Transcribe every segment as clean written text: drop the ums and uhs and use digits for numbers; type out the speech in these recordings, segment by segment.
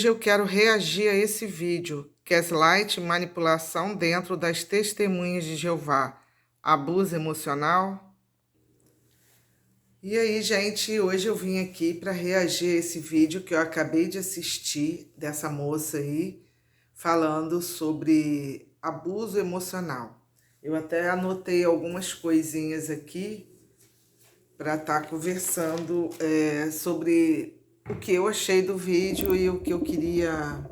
Hoje eu quero reagir a esse vídeo, Gaslight, manipulação dentro das testemunhas de Jeová, abuso emocional. E aí, gente, hoje eu vim aqui para reagir a esse vídeo que eu acabei de assistir, dessa moça aí, falando sobre abuso emocional. Eu até anotei algumas coisinhas aqui para estar conversando sobre o que eu achei do vídeo e o que eu queria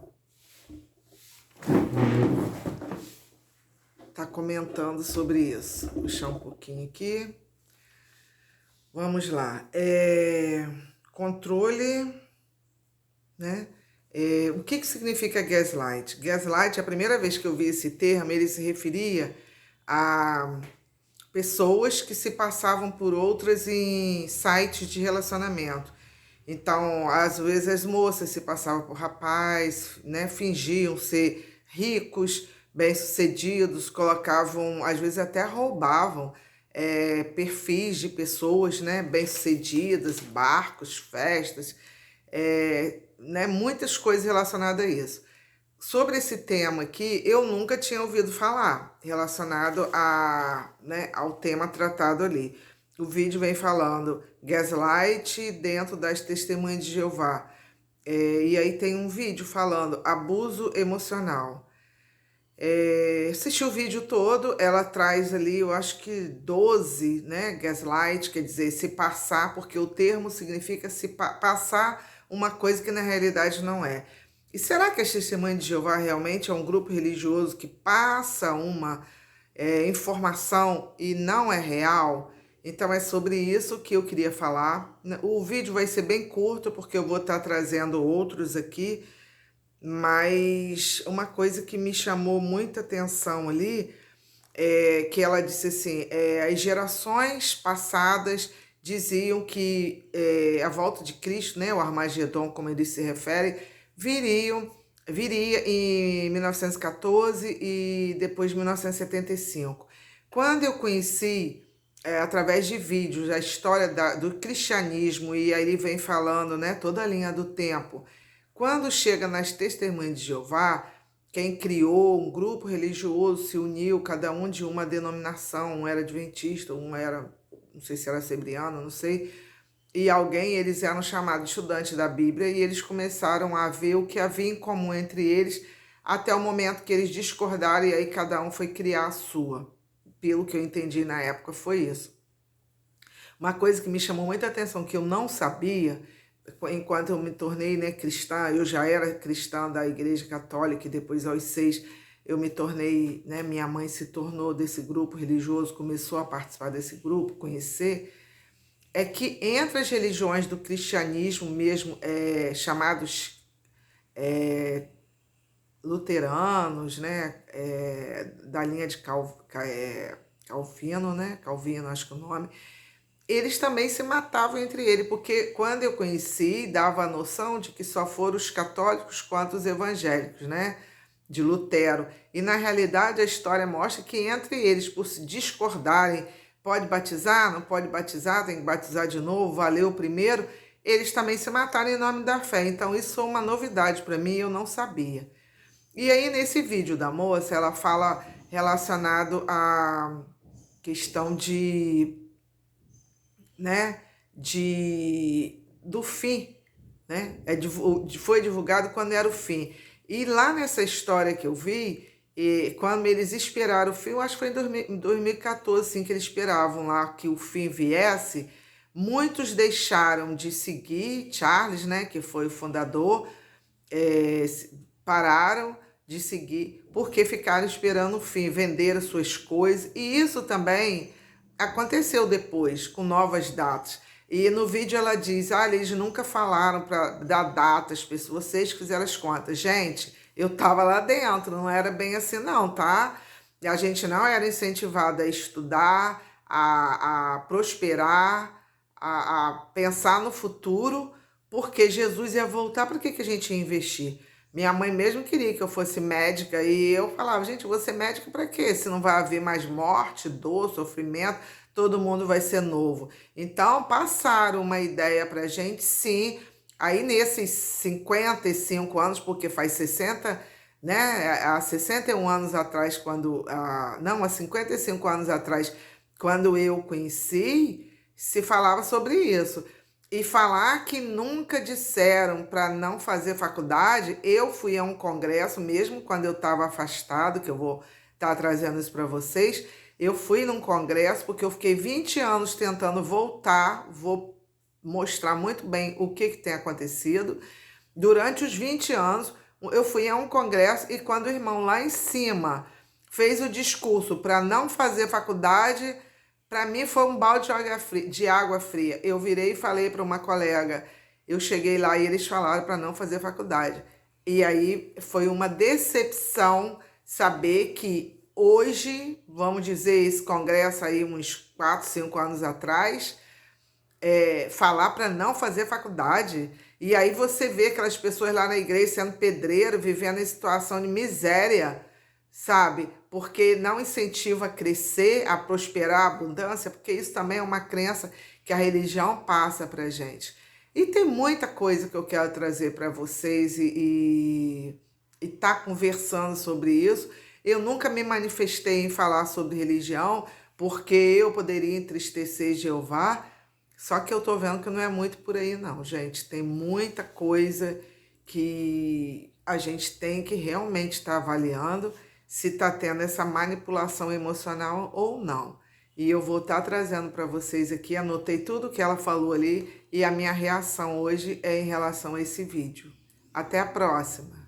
estar comentando sobre isso. Vou puxar um pouquinho aqui. Vamos lá. Controle, né? O que significa gaslight? Gaslight, a primeira vez que eu vi esse termo, ele se referia a pessoas que se passavam por outras em sites de relacionamento. Então, às vezes as moças se passavam por rapaz, né? Fingiam ser ricos, bem-sucedidos, colocavam, às vezes até roubavam perfis de pessoas, né? Bem-sucedidas, barcos, festas, né? Muitas coisas relacionadas a isso. Sobre esse tema aqui, eu nunca tinha ouvido falar, relacionado né, ao tema tratado ali. O vídeo vem falando gaslight dentro das testemunhas de Jeová. E aí tem um vídeo falando abuso emocional. Assisti o vídeo todo, ela traz ali, eu acho que 12, né? Gaslight, quer dizer, se passar, porque o termo significa se passar uma coisa que na realidade não é. E será que as testemunhas de Jeová realmente é um grupo religioso que passa uma informação e não é real? Então é sobre isso que eu queria falar. O vídeo vai ser bem curto, porque eu vou estar trazendo outros aqui, mas uma coisa que me chamou muita atenção ali é que ela disse assim, as gerações passadas diziam que a volta de Cristo, né, o Armagedon, como ele se refere, viria em 1914 e depois de 1975. Quando eu conheci, através de vídeos, a história do cristianismo, e aí ele vem falando, né, toda a linha do tempo, quando chega nas Testemunhas de Jeová, quem criou um grupo religioso se uniu, cada um de uma denominação, um era adventista, um era, não sei se era assembleano, não sei, e eles eram chamados de estudantes da Bíblia, e eles começaram a ver o que havia em comum entre eles, até o momento que eles discordaram, e aí cada um foi criar a sua. Pelo que eu entendi na época, foi isso. Uma coisa que me chamou muita atenção, que eu não sabia, enquanto eu me tornei, né, cristã, eu já era cristã da Igreja Católica, e depois aos 6 eu me tornei, né, minha mãe se tornou desse grupo religioso, começou a participar desse grupo, conhecer, é que entre as religiões do cristianismo mesmo, chamados luteranos, né, da linha de Calvino, né, Calvino acho que é o nome, eles também se matavam entre eles, porque quando eu conheci, dava a noção de que só foram os católicos quanto os evangélicos, né, de Lutero. E na realidade a história mostra que entre eles, por se discordarem, pode batizar, não pode batizar, tem que batizar de novo, valeu o primeiro, eles também se mataram em nome da fé. Então isso foi uma novidade para mim, eu não sabia. E aí nesse vídeo da moça, ela fala relacionado à questão né, do fim, né? Foi divulgado quando era o fim. E lá nessa história que eu vi, quando eles esperaram o fim, eu acho que foi em 2014, assim, que eles esperavam lá que o fim viesse, muitos deixaram de seguir Charles, né, que foi o fundador, é, pararam de seguir porque ficaram esperando o fim, venderam suas coisas, e isso também aconteceu depois, com novas datas. E no vídeo ela diz, eles nunca falaram para dar datas, vocês fizeram as contas. Gente, eu estava lá dentro, não era bem assim não, tá? E a gente não era incentivada a estudar, a prosperar, a pensar no futuro, porque Jesus ia voltar, para que a gente ia investir? Minha mãe mesmo queria que eu fosse médica, e eu falava, gente, vou ser médica para quê? Se não vai haver mais morte, dor, sofrimento, todo mundo vai ser novo. Então, passaram uma ideia para a gente, sim, Aí nesses 55 anos, porque faz 60, né? Há 61 anos atrás, não, há 55 anos atrás, quando eu conheci, se falava sobre isso. E falar que nunca disseram para não fazer faculdade, eu fui a um congresso, mesmo quando eu estava afastado, que eu vou estar trazendo isso para vocês, eu fui num congresso porque eu fiquei 20 anos tentando voltar, vou mostrar muito bem o que tem acontecido. Durante os 20 anos, eu fui a um congresso e quando o irmão lá em cima fez o discurso para não fazer faculdade, para mim foi um balde de água fria. Eu virei e falei para uma colega, eu cheguei lá e eles falaram para não fazer faculdade. E aí foi uma decepção saber que hoje, vamos dizer, esse congresso aí uns 4, 5 anos atrás, falar para não fazer faculdade. E aí você vê aquelas pessoas lá na igreja sendo pedreiro, vivendo em situação de miséria, sabe? Porque não incentiva a crescer, a prosperar, a abundância, porque isso também é uma crença que a religião passa para gente. E tem muita coisa que eu quero trazer para vocês e tá conversando sobre isso. Eu nunca me manifestei em falar sobre religião, porque eu poderia entristecer Jeová, só que eu tô vendo que não é muito por aí não, gente. Tem muita coisa que a gente tem que realmente estar avaliando se está tendo essa manipulação emocional ou não. E eu vou estar trazendo para vocês aqui, anotei tudo que ela falou ali e a minha reação hoje é em relação a esse vídeo. Até a próxima!